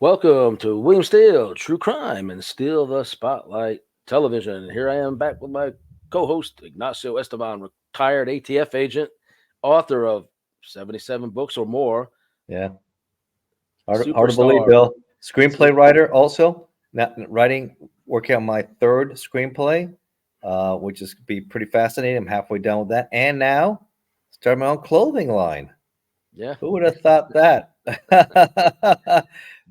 Welcome to William Steele, True Crime and Steal the Spotlight Television. Here I am back with my co-host, Ignacio Esteban, retired ATF agent, author of 77 books or more, Yeah, hard to believe, superstar. Bill. Screenplay writer also. Not writing, working on my third screenplay, which is be pretty fascinating. I'm halfway done with that, and now start my own clothing line. Yeah, Who would have thought that?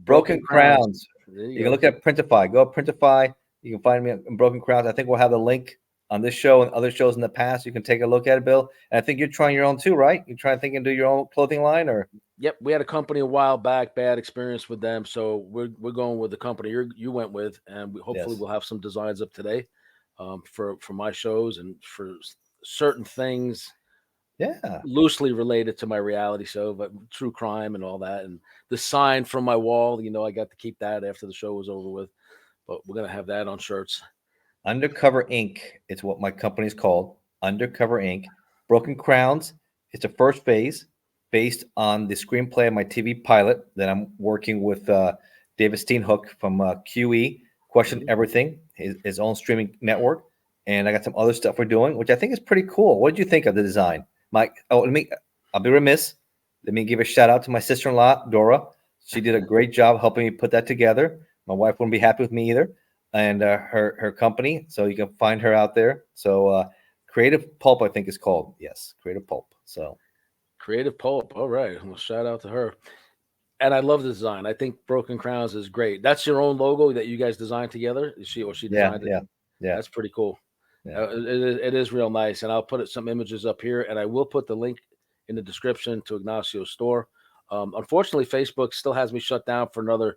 Broken Broken Crowns. Crowns. There you You can go. look at Printify. Go to Printify. You can find me in Broken Crowns. I think we'll have the link on this show and other shows in the past. You can take a look at it, Bill. And I think you're trying your own too, right? You're trying to think and do your own clothing line, or Yep, we had a company a while back, bad experience with them, so we're going with the company you went with, and hopefully yes, we'll have some designs up today, for my shows and for certain things yeah. loosely related to my reality show, but true crime and all that. And the sign from my wall, I got to keep that after the show was over with. But we're gonna have that on shirts. Undercover Inc. It's what my company is called. Undercover Inc. Broken Crowns. It's the first phase based on the screenplay of my TV pilot that I'm working with David Steenhook from QE, Question Mhm. Everything, his own streaming network. And I got some other stuff we're doing, which I think is pretty cool. What did you think of the design? Mike, I'll be remiss. Let me give a shout out to my sister-in-law, Dora. She did a great job helping me put that together. My wife wouldn't be happy with me either, and her company. So you can find her out there. So Creative Pulp, I think, is called. Yes, Creative Pulp. So Creative Pulp. All right. Well, shout out to her. And I love the design. I think Broken Crowns is great. That's your own logo that you guys designed together. Is she yeah, designed it? yeah, yeah, That's pretty cool. yeah. It is real nice, and I'll put some images up here, and I will put the link in the description to Ignacio's store. Unfortunately, Facebook still has me shut down for another,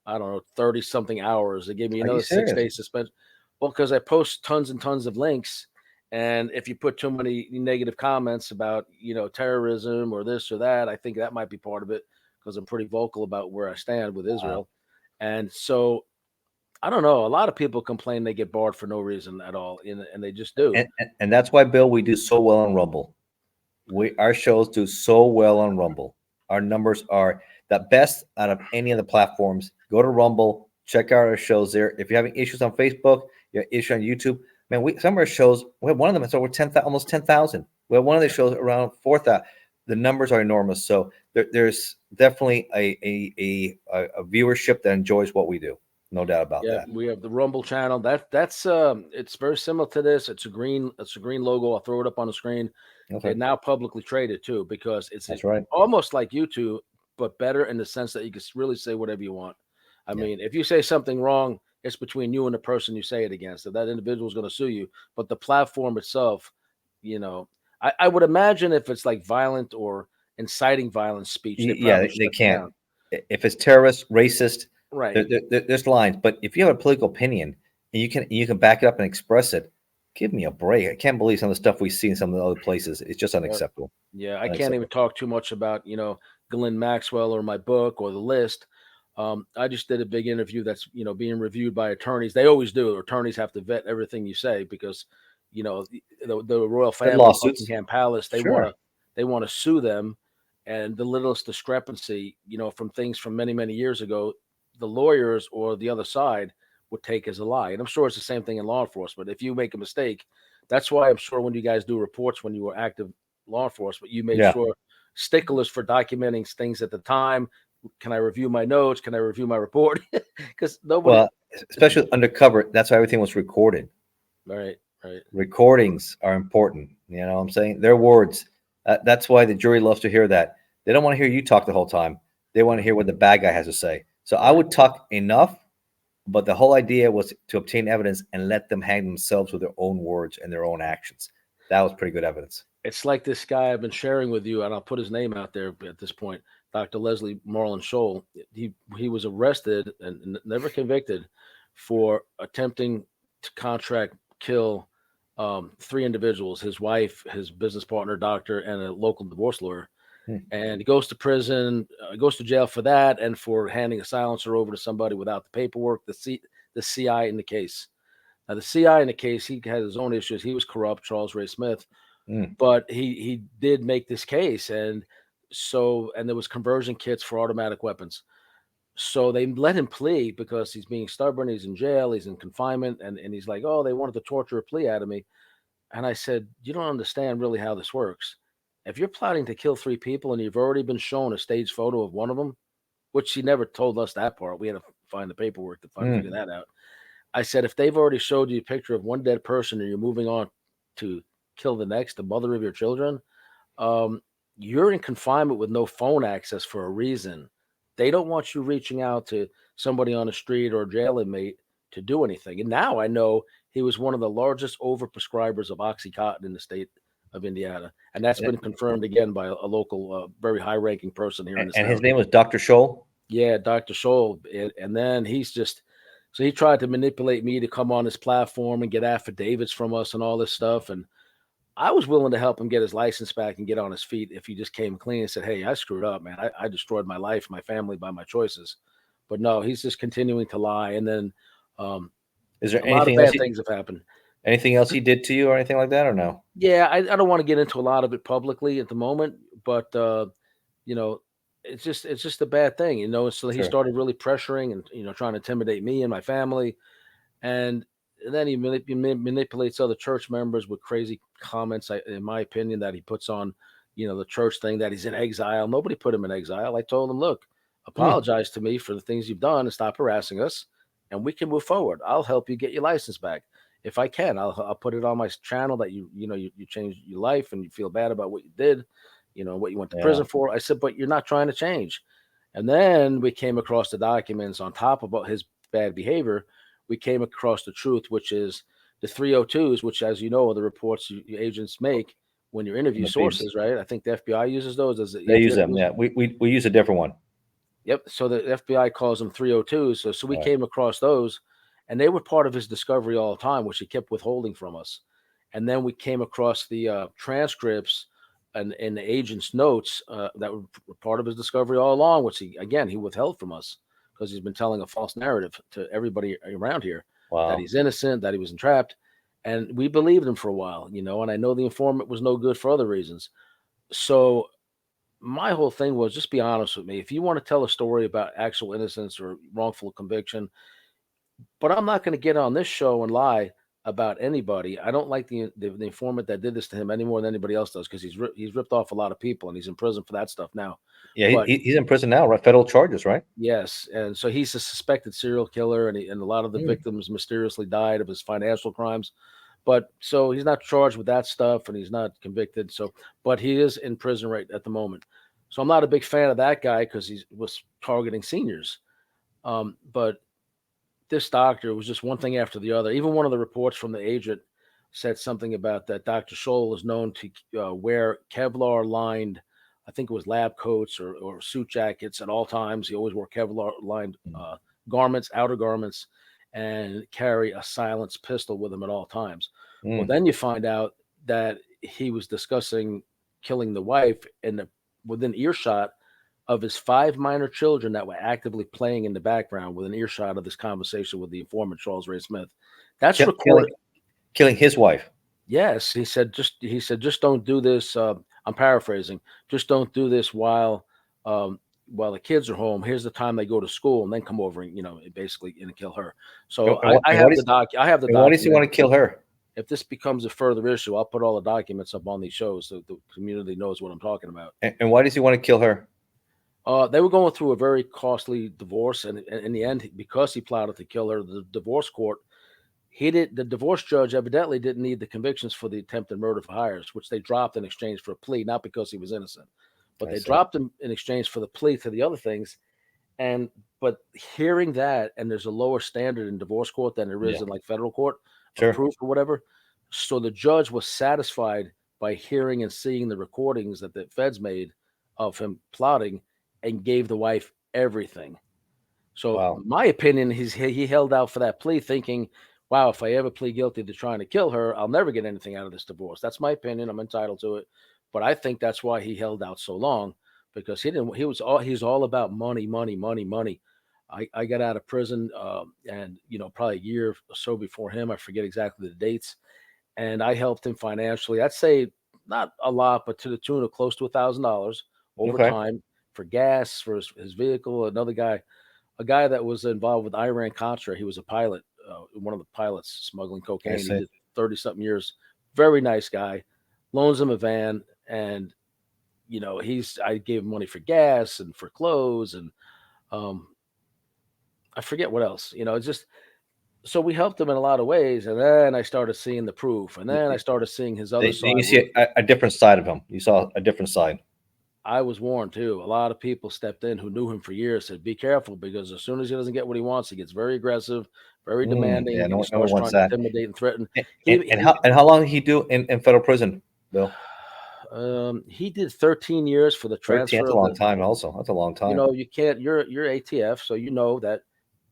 I don't know, 30 something hours. They gave me Are you another six serious? day suspension. Well, because I post tons and tons of links, and if you put too many negative comments about terrorism or this or that, I think that might be part of it because I'm pretty vocal about where I stand with Wow. Israel, and so I don't know. A lot of people complain they get barred for no reason at all, and they just do. And that's why, Bill, we do so well on Rumble. Our shows do so well on Rumble. Our numbers are the best out of any of the platforms. Go to Rumble, check out our shows there. If you're having issues on Facebook, you have issue on YouTube. Man, some of our shows, we have one of them that's over 10,000, almost 10,000. We have one of the shows around 4,000. The numbers are enormous. So there's definitely a viewership that enjoys what we do. No doubt about Yeah, that. we have the Rumble channel. That's it's very similar to this. It's a green logo. I'll throw it up on the screen. Okay, And now publicly traded too, because it's that's right. almost like YouTube, but better in the sense that you can really say whatever you want. I Yeah. mean, if you say something wrong, it's between you and the person you say it against. If that individual is going to sue you, but the platform itself, you know, I would imagine if it's like violent or inciting violence speech, they Yeah, probably they shut you can't. down. If it's terrorist, racist, Right. there's lines. But if you have a political opinion and you can back it up and express it, give me a break. I can't believe some of the stuff we see in some of the other places. It's just Yeah. unacceptable. Yeah, I can't even Unacceptable. talk too much about, Glenn Maxwell or my book or the list. I just did a big interview that's, being reviewed by attorneys. They always do. Attorneys have to vet everything you say because, the royal Good family, lawsuits. Buckingham Palace, they want Sure. to they want to sue them, and the littlest discrepancy, from things from many many years ago, the lawyers or the other side would take as a lie. And I'm sure it's the same thing in law enforcement. If you make a mistake, that's why I'm sure when you guys do reports when you were active law enforcement, you made Yeah. sure sticklers for documenting things at the time. Can I review my notes? Can I review my report? Because nobody. Well, especially undercover, that's why everything was recorded. Right, right. Recordings are important. You know what I'm saying? Their words. That's why the jury loves to hear that. They don't want to hear you talk the whole time. They want to hear what the bad guy has to say. So I Right. would talk enough, but the whole idea was to obtain evidence and let them hang themselves with their own words and their own actions. That was pretty good evidence. It's like this guy I've been sharing with you, and I'll put his name out there at this point. Dr. Leslie Marlin Scholl. He was arrested and never convicted for attempting to contract kill three individuals: his wife, his business partner, doctor, and a local divorce lawyer. Hmm. And he goes to prison, goes to jail for that, and for handing a silencer over to somebody without the paperwork. The CI in the case. Now, the CI in the case, he had his own issues. He was corrupt, Charles Ray Smith, Hmm. but he did make this case, and there was conversion kits for automatic weapons. So they let him plea because he's being stubborn. He's in jail. He's in confinement, and he's like, oh, they wanted to torture a plea out of me. And I said, you don't understand really how this works. If you're plotting to kill 3 people and you've already been shown a staged photo of one of them, which he never told us that part, we had to find the paperwork to figure that out. I said, if they've already showed you a picture of one dead person and you're moving on to kill the next, the mother of your children, um, you're in confinement with no phone access for a reason. They don't want you reaching out to somebody on the street or a jail inmate to do anything. And now I know he was one of the largest overprescribers of Oxycontin in the state of Indiana. And that's been confirmed again by a local, very high ranking person here in this And town. his name was Dr. Scholl? Yeah, Dr. Scholl. And then so he tried to manipulate me to come on his platform and get affidavits from us and all this stuff. And I was willing to help him get his license back and get on his feet if he just came clean and said, hey, I screwed up, man. I destroyed my life, my family by my choices. But no, he's just continuing to lie. And then Is there a lot of anything else? bad things have happened. Anything else he did to you or anything like that, or no? Yeah, I don't want to get into a lot of it publicly at the moment, but you know, it's just a bad thing, you know. So he Sure. started really pressuring and trying to intimidate me and my family, and then he manipulates other church members with crazy comments. In my opinion, that he puts on, the church thing that he's in exile. Nobody put him in exile. I told him, look, apologize to me for the things you've done and stop harassing us, and we can move forward. I'll help you get your license back. If I can, I'll put it on my channel that you changed your life and you feel bad about what you did, what you went to prison for. I said, but you're not trying to change. And then we came across the documents on top about his bad behavior. We came across the truth, which is the 302s, which, as you know, are the reports agents make when you interview sources, right? I think the FBI uses those. They use them. Yeah, we use a different one. Yep. So the FBI calls them 302s. So we came across those, and they were part of his discovery all the time, which he kept withholding from us. And then we came across the transcripts and the agent's notes that were part of his discovery all along, which he withheld from us because he's been telling a false narrative to everybody around here that he's innocent, that he was entrapped. And we believed him for a while, and I know the informant was no good for other reasons. So my whole thing was just be honest with me. If you want to tell a story about actual innocence or wrongful conviction, but I'm not going to get on this show and lie about anybody. I don't like the informant that did this to him any more than anybody else does because he's ripped off a lot of people and he's in prison for that stuff now. Yeah, he's in prison now, right? Federal charges, right? Yes, and so he's a suspected serial killer, and a lot of the victims mysteriously died of his financial crimes. But so he's not charged with that stuff, and he's not convicted. So, but he is in prison right at the moment. So I'm not a big fan of that guy because he was targeting seniors. But this doctor was just one thing after the other. Even one of the reports from the agent said something about that Dr. Scholl is known to wear Kevlar-lined, I think it was lab coats or suit jackets at all times. He always wore Kevlar-lined garments, outer garments, and carry a silenced pistol with him at all times. Well, then you find out that he was discussing killing the wife within earshot of his 5 minor children that were actively playing in the background within earshot of this conversation with the informant, Charles Ray Smith. That's recorded. Killing his wife. Yes. He said, just don't do this. I'm paraphrasing. Just don't do this while the kids are home. Here's the time they go to school and then come over and, basically kill her. So I have the document. Why does he want to kill her? If this becomes a further issue, I'll put all the documents up on these shows so the community knows what I'm talking about. And why does he want to kill her? They were going through a very costly divorce, and in the end, because he plotted to kill her, the divorce court, the divorce judge evidently didn't need the convictions for the attempted murder for hires, which they dropped in exchange for a plea, not because he was innocent, but they dropped him in exchange for the plea to the other things. But hearing that, and there's a lower standard in divorce court than there is in like federal court, proof or whatever. So the judge was satisfied by hearing and seeing the recordings that the feds made of him plotting and gave the wife everything. So my opinion, he held out for that plea thinking, wow, if I ever plead guilty to trying to kill her, I'll never get anything out of this divorce. That's my opinion. I'm entitled to it. But I think that's why he held out so long, because he's all about money, money, money, money. I got out of prison and probably a year or so before him. I forget exactly the dates. And I helped him financially. I'd say not a lot, but to the tune of close to $1,000 over time for gas for his vehicle. Another guy a guy that was involved with Iran Contra. He was a pilot, one of the pilots smuggling cocaine. He see. did 30 something years. Very nice guy. Loans him a van, and I gave him money for gas and for clothes, and um, I forget what else. It's just so we helped him in a lot of ways, and then I started seeing the proof, and then I started seeing his other Then you side. see a different side of him. You saw a different side. I was warned too. A lot of people stepped in who knew him for years, said, "Be careful because as soon as he doesn't get what he wants, he gets very aggressive, very Yeah, demanding, and he no one starts wants trying to that. intimidate and threaten." And, He and he how and how long did he do in federal prison, Bill? he did 13 years for the 13. transfer That's a of long the. time. Also, that's a long time. You can't. You're ATF, so you know that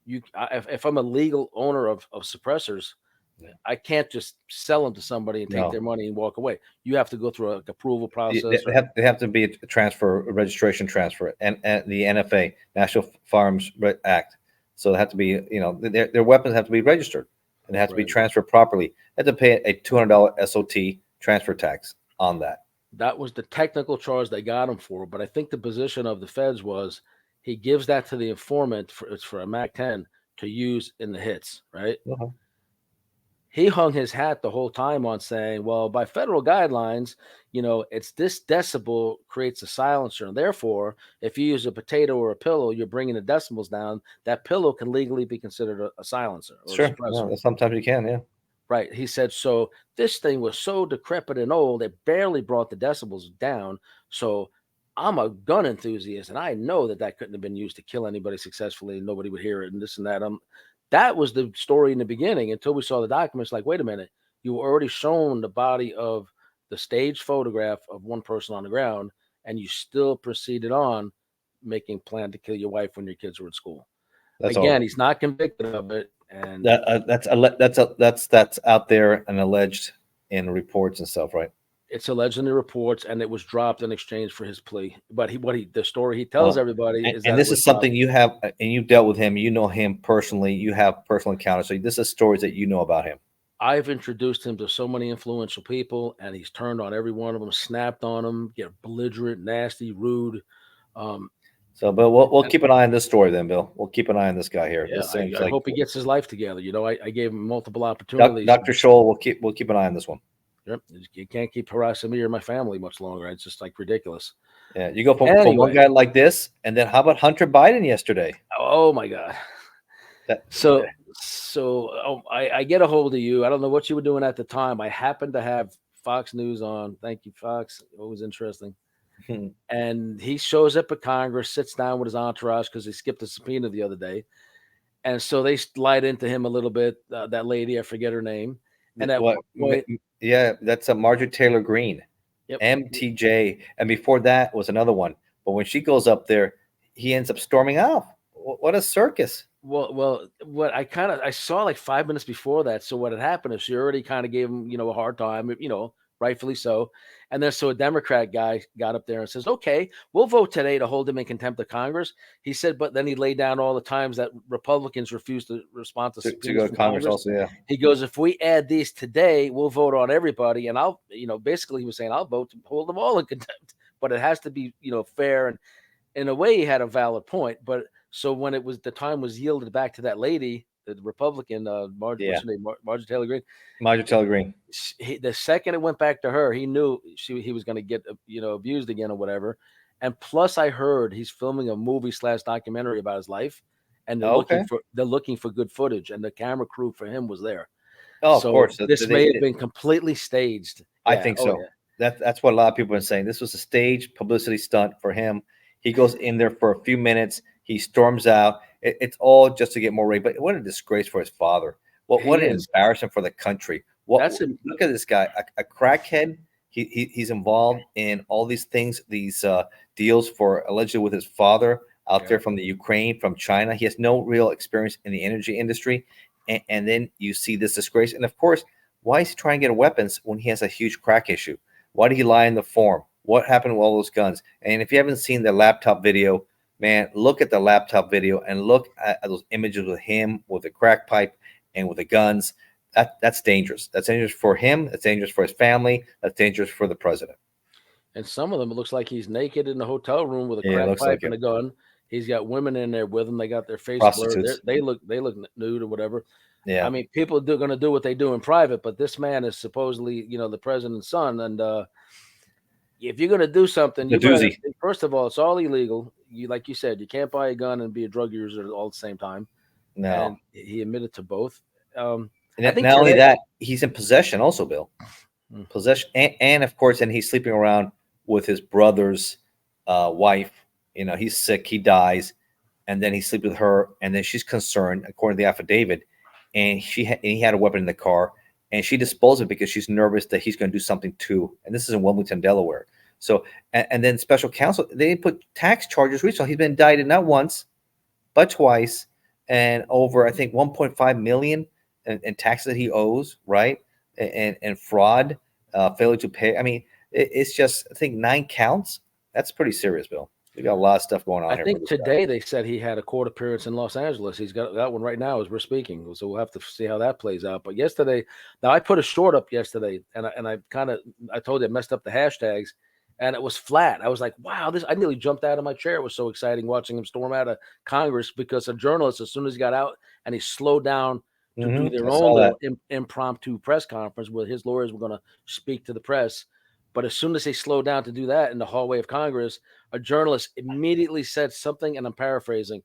if I'm a legal owner of suppressors, Yeah. I can't just sell them to somebody and take No, their money and walk away. You have to go through a approval they process. Or, they have to be a transfer, a registration transfer, and the NFA, National Firearms Act. So they have to be, their weapons have to be registered and they have to be right. transferred properly. They have to pay a $200 SOT transfer tax on that. That was the technical charge they got him for. But I think the position of the feds was he gives that to the informant for a MAC 10 to use in the hits, right? Uh-huh. He hung his hat the whole time on saying, well, by federal guidelines, it's this decibel creates a silencer. And therefore, if you use a potato or a pillow, you're bringing the decibels down. That pillow can legally be considered a silencer or a Sure. suppressor. No, sometimes you can. Yeah. Right. He said, so this thing was so decrepit and old, it barely brought the decibels down. So I'm a gun enthusiast, and I know that couldn't have been used to kill anybody successfully, and nobody would hear it, and this and that. That was the story in the beginning until we saw the documents. Like, wait a minute, you were already shown the body of the staged photograph of one person on the ground, and you still proceeded on making plan to kill your wife when your kids were at school. That's Again, all. he's not convicted of it, and That's out there and alleged in reports and stuff, right? it's alleged in the reports, and it was dropped in exchange for his plea. But the story he tells Well, everybody is and that it this was is dropped. something you have, and you've dealt with him. You know him personally. You have personal encounters. So this is stories that you know about him. I've introduced him to so many influential people, and he's turned on every one of them, snapped on them, get belligerent, nasty, rude. Um, So, but we'll and keep an eye on this story then, Bill. We'll keep an eye on this guy here. yeah, This seems I like hope he gets his life together. I gave him multiple opportunities. Dr. Scholl. We'll keep an eye on this one. Yep, you can't keep harassing me or my family much longer. It's just like ridiculous. Yeah, you go from one Anyway, guy like this, and then how about Hunter Biden yesterday? oh my God. That I get a hold of you. I don't know what you were doing at the time. I happened to have Fox News on. Thank you, Fox. Always interesting. And he shows up at Congress, sits down with his entourage because he skipped a subpoena the other day. And so they slide into him a little bit. That lady, I forget her name. And at what? one point, Yeah, that's a Marjorie Taylor Greene, yep. MTJ, and before that was another one. But when she goes up there, he ends up storming off. What a circus! Well, what I saw like 5 minutes before that. So what had happened is she already kind of gave him, a hard time, rightfully so. And then so a Democrat guy got up there and says, "Okay, we'll vote today to hold him in contempt of Congress." He said, but then he laid down all the times that Republicans refused to respond to To subpoenas go to from Congress Congress. also, yeah. He goes, "If we add these today, we'll vote on everybody." And I'll, basically he was saying, "I'll vote to hold them all in contempt, but it has to be, fair." And in a way, he had a valid point. But so when the time was yielded back to that lady, the Republican, what's her name, Marjorie Taylor Greene. Marjorie Taylor Greene. The second it went back to her, he knew he was going to get abused again or whatever. And plus, I heard he's filming a movie/documentary about his life, and they're looking for good footage, and the camera crew for him was there. Oh, so of course. this may have been completely staged. I think so. Yeah. That's what a lot of people have been saying. This was a staged publicity stunt for him. He goes in there for a few minutes. He storms out. It's all just to get more rape. But what a disgrace for his father. What an embarrassment for the country. Look at this guy, a crackhead. He's involved in all these things, these deals for allegedly with his father out there from the Ukraine, from China. He has no real experience in the energy industry. And then you see this disgrace. And of course, why is he trying to get weapons when he has a huge crack issue? Why did he lie in the form? What happened to all those guns? And if you haven't seen the laptop video, man, look at the laptop video and look at those images with him with the crack pipe and with the guns. That's dangerous. That's dangerous for him. That's dangerous for his family. That's dangerous for the president. And some of them, it looks like he's naked in the hotel room with a crack pipe like and a gun. He's got women in there with him. They got their face blurred. Prostitutes. They look nude or whatever. Yeah. I mean, people are going to do what they do in private, but this man is supposedly, the president's son. And if you're going to do something, The you better, doozy. first of all, it's all illegal. Like you said, you can't buy a gun and be a drug user all at the same time. No. And he admitted to both. And I think not only today, that, he's in possession also, Bill. Hmm. Possession, and of course, and he's sleeping around with his brother's wife. He's sick, he dies, and then he sleeps with her, and then she's concerned, according to the affidavit, and he had a weapon in the car, and she disposed of it because she's nervous that he's going to do something too. And this is in Wilmington, Delaware. So, and then special counsel, they put tax charges recently. He's been indicted not once, but twice, and over, I think, 1.5 million in taxes that he owes, right? And fraud, failure to pay. I mean, it's just, I think, 9 counts. That's pretty serious, Bill. We got a lot of stuff going on I here. think today they said he had a court appearance in Los Angeles. He's got that one right now as we're speaking. So we'll have to see how that plays out. But yesterday, now I put a short up yesterday, and I told you I messed up the hashtags, and it was flat. I was like, wow, I nearly jumped out of my chair. It was so exciting watching him storm out of Congress because a journalist, as soon as he got out and he slowed down to do their I own saw little that. impromptu press conference where his lawyers were going to speak to the press. But as soon as they slowed down to do that in the hallway of Congress, a journalist immediately said something, and I'm paraphrasing.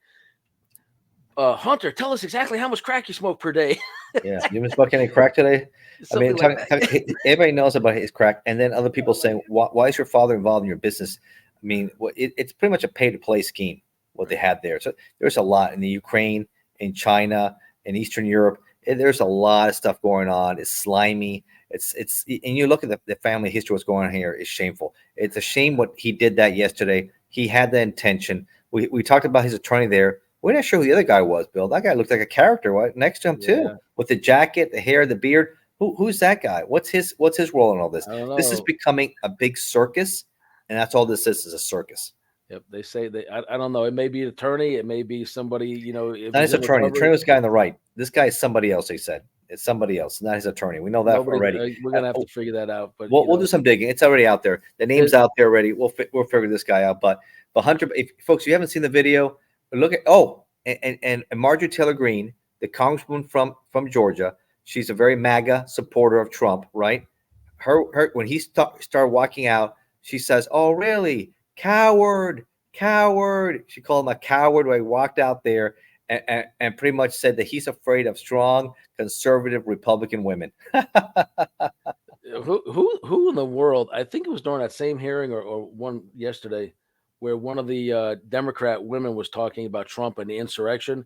Hunter, tell us exactly how much crack you smoke per day. Yeah, you been smoking any crack today? I mean, Something like that. everybody knows about his crack, and then other people saying, "Why is your father involved in your business?" I mean, it's pretty much a pay-to-play scheme what they had there. So there's a lot in the Ukraine, in China, in Eastern Europe. There's a lot of stuff going on. It's slimy. It's and you look at the family history. What's going on here is shameful. It's a shame what he did that yesterday. He had the intention. We talked about his attorney there. We're not sure who the other guy was, Bill. That guy looked like a character, right? Next to him too, Yeah. with the jacket, the hair, the beard. Who's that guy? What's his role in all this? I don't This is know. becoming a big circus, and that's all this is a circus. Yep. They say I don't know. It may be an attorney. It may be somebody, if Not he's his in attorney. The recovery. attorney was the guy on the right. This guy is somebody else. They said it's somebody else, not his attorney. We know that already. We're going to have to figure that out. But, We'll do some digging. It's already out there. The name's out there already. We'll figure this guy out. But Hunter, if folks, you haven't seen the video, look at and Marjorie Taylor Greene, the congresswoman from Georgia. She's a very MAGA supporter of Trump, right? Her when he started walking out, she says, "Oh, really? Coward, coward." She called him a coward when he walked out there, and pretty much said that he's afraid of strong conservative Republican women. who in the world? I think it was during that same hearing or one yesterday, where one of the Democrat women was talking about Trump and the insurrection,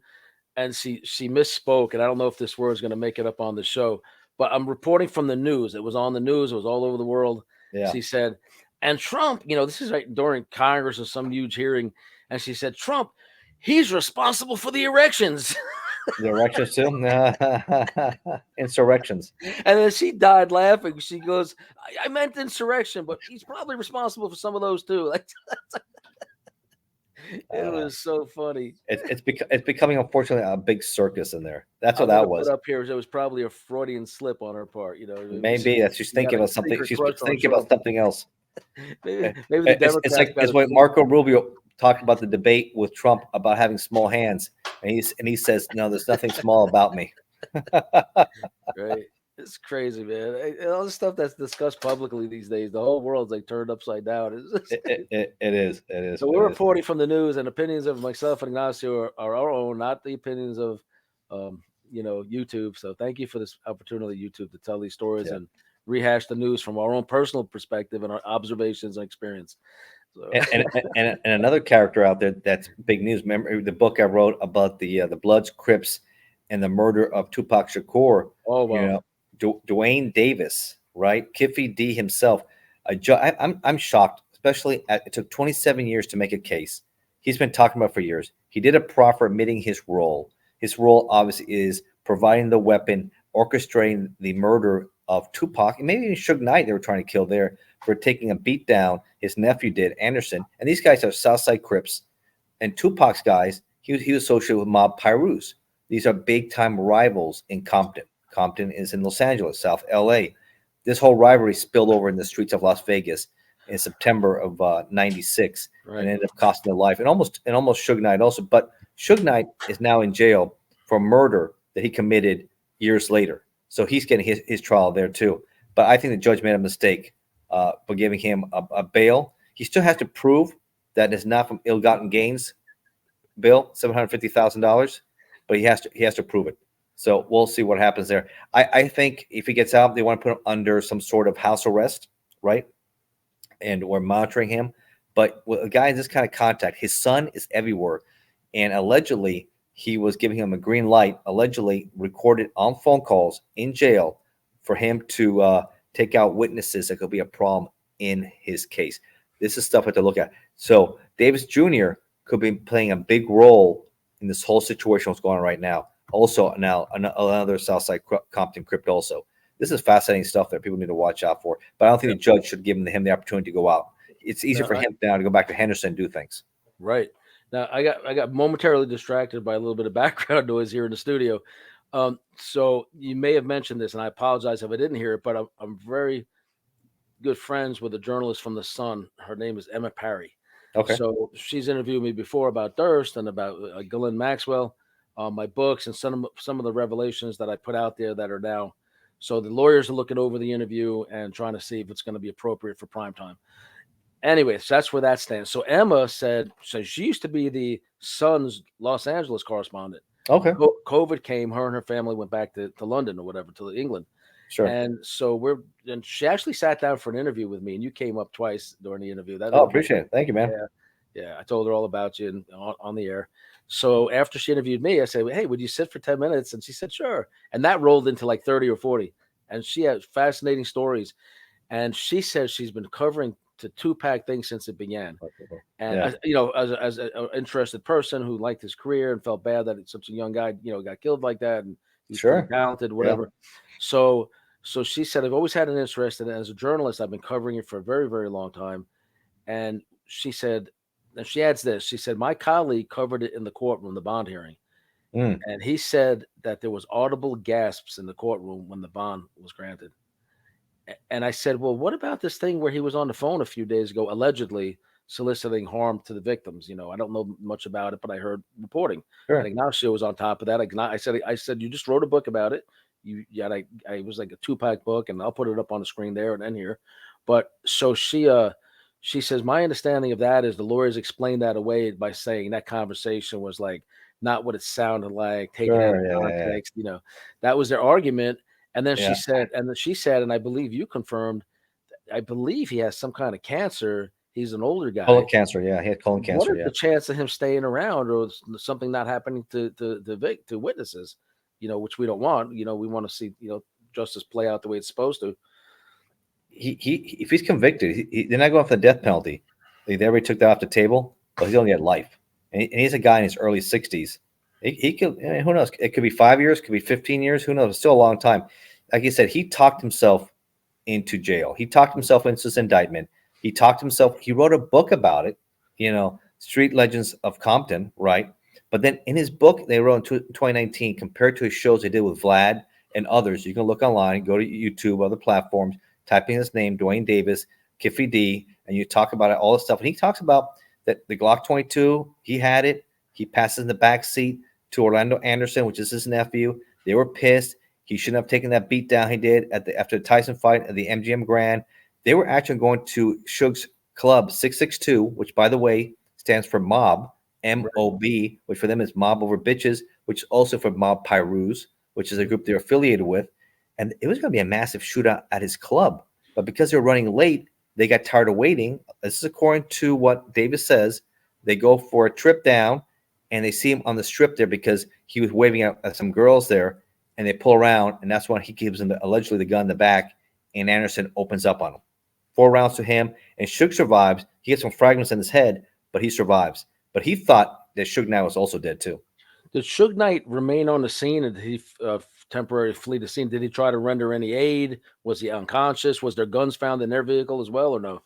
and she misspoke, and I don't know if this word is going to make it up on the show, but I'm reporting from the news. It was on the news. It was all over the world. Yeah. She said, and Trump, this is right during Congress or some huge hearing, and she said, Trump, he's responsible for the erections. The erections too? Insurrections. And then she died laughing. She goes, I meant insurrection, but he's probably responsible for some of those too. It was so funny. It's becoming, unfortunately, a big circus in there. That's what I'm that was. put up here, it was probably a Freudian slip on her part. Maybe that's she's thinking about something. She's thinking about something else. Maybe the Democrats it's when Marco Rubio talked about the debate with Trump about having small hands, and he says, "No, there's nothing small about me." Right. It's crazy, man. All the stuff that's discussed publicly these days, the whole world's like turned upside down. It is. So we're reporting from the news, and opinions of myself and Ignacio are our own, not the opinions of, YouTube. So thank you for this opportunity, YouTube, to tell these stories and rehash the news from our own personal perspective and our observations and experience. So. And another character out there that's big news. Remember the book I wrote about the Bloods, Crips, and the murder of Tupac Shakur. Oh, wow. Dwayne Davis, right? Kiffy D himself. I'm shocked, especially it took 27 years to make a case. He's been talking about for years. He did a proffer admitting his role. His role obviously is providing the weapon, orchestrating the murder of Tupac, and maybe even Suge Knight they were trying to kill there for taking a beat down. His nephew did, Anderson. And these guys are Southside Crips. And Tupac's guys, he was associated with Mob Pirus. These are big-time rivals in Compton. Compton is in Los Angeles, South LA. This whole rivalry spilled over in the streets of Las Vegas. in September of '96, and Right. ended up costing their life, and almost Suge Knight also. But Suge Knight is now in jail for murder that he committed years later, so he's getting his trial there too. But I think the judge made a mistake for giving him a bail. He still has to prove that it's not from ill-gotten gains. Bill, $750,000, but he has to prove it. So we'll see what happens there. I think if he gets out, they want to put him under some sort of house arrest, right? And we're monitoring him. But with a guy in this kind of contact, his son is everywhere, and allegedly he was giving him a green light, allegedly recorded on phone calls in jail for him to take out witnesses that could be a problem in his case. This is stuff we have to look at. So Davis Jr. could be playing a big role in this whole situation what's going on right now. Also, now another Southside Compton crypt also. This is fascinating stuff that people need to watch out for. But I don't think the judge should give him the opportunity to go out. It's easier for him now to go back to Henderson and do things. Right. Now I got momentarily distracted by a little bit of background noise here in the studio. So you may have mentioned this, and I apologize if I didn't hear it, but I'm very good friends with a journalist from the Sun. Her name is Emma Parry. Okay. So she's interviewed me before about Durst and about Ghislaine Maxwell, my books, and some of the revelations that I put out there that are now. So the lawyers are looking over the interview and trying to see if it's going to be appropriate for prime time. Anyways, that's where that stands. So Emma said, so she used to be the Sun's Los Angeles correspondent. Okay. COVID came, her and her family went back to London or whatever, to England. Sure. And so she actually sat down for an interview with me, and you came up twice during the interview. Appreciate it. Thank you, man. Yeah. I told her all about you and on the air. So after she interviewed me, I said, hey, would you sit for 10 minutes? And she said, sure. And that rolled into like 30 or 40. And she has fascinating stories. And she says she's been covering the Tupac thing since it began. And, as an interested person who liked his career and felt bad that such a young guy, got killed like that, and he was pretty talented, whatever. Yeah. So she said, I've always had an interest in it. As a journalist, I've been covering it for a very, very long time. And she said, and she adds this, she said, my colleague covered it in the courtroom, the bond hearing. And he said that there was audible gasps in the courtroom when the bond was granted. And I said, well, what about this thing where he was on the phone a few days ago, allegedly soliciting harm to the victims? I don't know much about it, but I heard reporting. Sure. And Ignacio was on top of that. I said, you just wrote a book about it. I was like a Tupac book, and I'll put it up on the screen there and then here. But so she says, my understanding of that is the lawyers explained that away by saying that conversation was like not what it sounded like, taken out of context. That was their argument. And then she said, and I believe you confirmed, I believe he has some kind of cancer. He's an older guy. Colon cancer, he had colon cancer. What is the chance of him staying around or something not happening to witnesses? Which we don't want. We want to see justice play out the way it's supposed to. He if he's convicted, they're not going for the death penalty. They already took that off the table, but he's only had life, and he's a guy in his early 60s. He could, who knows? It could be 5 years, could be 15 years. Who knows? It's still a long time. Like you said, he talked himself into jail. He talked himself into this indictment. He wrote a book about it, Street Legends of Compton, right? But then in his book, they wrote in 2019, compared to his shows they did with Vlad and others, you can look online, go to YouTube, other platforms, type in his name, Dwayne Davis, Kiffy D, and you talk about it, all this stuff. And he talks about that the Glock 22, he had it. He passes in the back seat to Orlando Anderson, which is his nephew. They were pissed. He shouldn't have taken that beat down he did after the Tyson fight at the MGM Grand. They were actually going to Suge's Club 662, which, by the way, stands for Mob, M-O-B, which for them is Mob Over Bitches, which is also for Mob Pyrus, which is a group they're affiliated with. And it was going to be a massive shootout at his club. But because they were running late, they got tired of waiting. This is according to what Davis says. They go for a trip down, and they see him on the strip there because he was waving at some girls there, and they pull around, and that's when he gives them allegedly the gun in the back, and Anderson opens up on him. 4 rounds to him, and Suge survives. He gets some fragments in his head, but he survives. But he thought that Suge Knight was also dead too. Did Suge Knight remain on the scene, or did he temporarily flee the scene? Did he try to render any aid? Was he unconscious? Was there guns found in their vehicle as well, or no?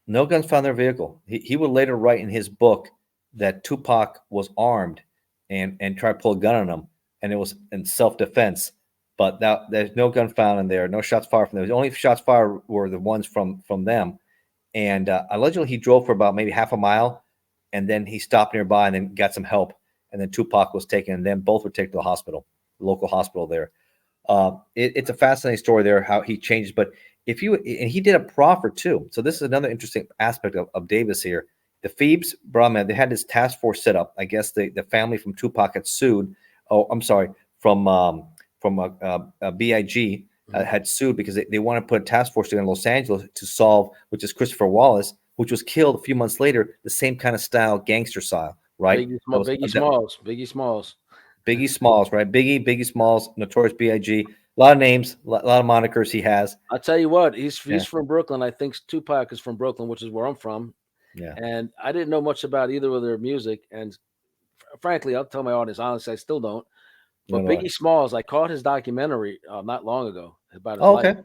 No guns found in their vehicle. He would later write in his book that Tupac was armed and tried to pull a gun on him, and it was in self-defense. But there's no gun found in there, no shots fired from them. The only shots fired were the ones from them. and allegedly he drove for about maybe half a mile, and then he stopped nearby and then got some help, and then Tupac was taken, and then both were taken to the hospital, the local hospital there. It's a fascinating story there how he changed, but if you and he did a proffer too. So this is another interesting aspect of Davis here. The Phoebes Brahman, they had this task force set up. I guess the family from Tupac had sued. Oh, I'm sorry, from BIG had sued because they want to put a task force together in Los Angeles to solve, which is Christopher Wallace, which was killed a few months later, the same kind of style, gangster style, right? Biggie Smalls. Biggie Smalls, right? Biggie Smalls, Notorious B.I.G. A lot of names, a lot of monikers he has. I'll tell you what, he's Yeah, from Brooklyn. I think Tupac is from Brooklyn, which is where I'm from. yeah. And I didn't know much about either of their music. And frankly, I'll tell my audience honestly, I still don't. No, But no. Biggie Smalls, I caught his documentary not long ago about his Oh, life. okay.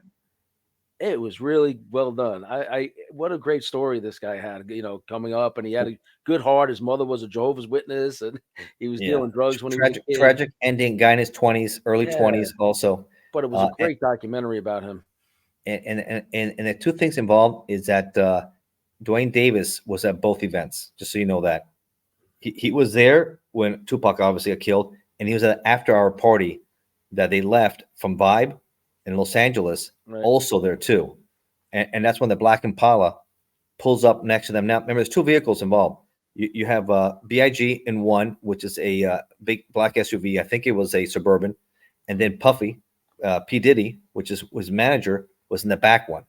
It was really well done. I what a great story this guy had, coming up, and he had a good heart. His mother was a Jehovah's Witness, and he was Yeah. dealing drugs when he was a Tragic, kid. tragic ending. Guy in his 20s, early Yeah, 20s, also. but it was a And, great documentary about him. and the two things involved is that Dwayne Davis was at both events. Just so you know that he was there when Tupac obviously got killed, and he was at an after-hour party that they left from Vibe in Los Angeles, Right. also there too. And that's when the Black Impala pulls up next to them. Now, remember, there's two vehicles involved. You have BIG in one, which is a big black SUV. I think it was a Suburban. And then Puffy, P. Diddy, which is his manager, was in the back one.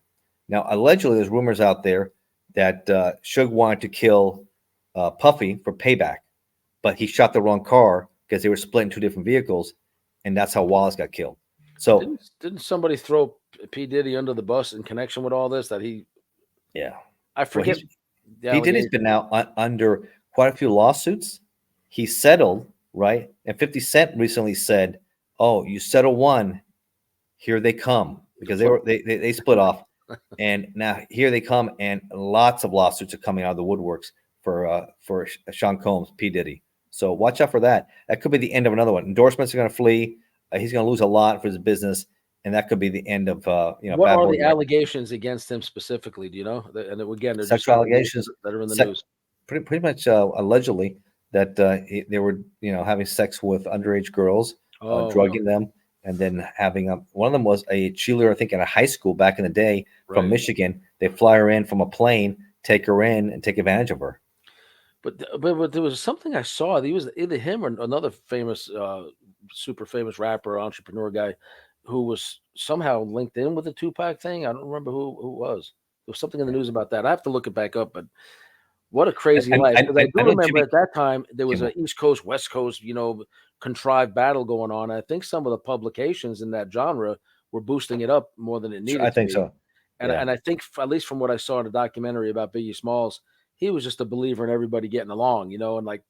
Now, allegedly, there's rumors out there that Suge wanted to kill Puffy for payback, but he shot the wrong car because they were split in two different vehicles, and that's how Wallace got killed. So, Didn't somebody throw P Diddy under the bus in connection with all this? That yeah. I Well, forget the P. Diddy's allegation. been now under quite a few lawsuits. He settled, right? And 50 Cent recently said, "Oh, you settle one, here they come," because they split off, and now here they come, and lots of lawsuits are coming out of the woodworks for Sean Combs, P. Diddy. So watch out for that. That could be the end of another one. Endorsements are going to flee. He's going to lose a lot for his business, and that could be the end of What Bad are Boy the Records. allegations against him specifically? Do you know? And again, they're just Sexual allegations allegations, that are in the se- news. pretty much allegedly that they were having sex with underage girls, Oh, wow. drugging them, and then having one of them was a cheerleader, I think, in a high school back in the day from Right. Michigan. They fly her in from a plane, take her in, and take advantage of her. But there was something I saw. He was either him or another famous, super famous rapper, entrepreneur guy, who was somehow linked in with the Tupac thing. I don't remember who it was. There was something in the news about that. I have to look it back up. But what a crazy life! Because I I do know remember Jimmy at that time there was Kimmel. a East Coast, West Coast, contrived battle going on. I think some of the publications in that genre were boosting it up more than it I needed to think be. so. And Yeah, and I think at least from what I saw in the documentary about Biggie Smalls, he was just a believer in everybody getting along, and like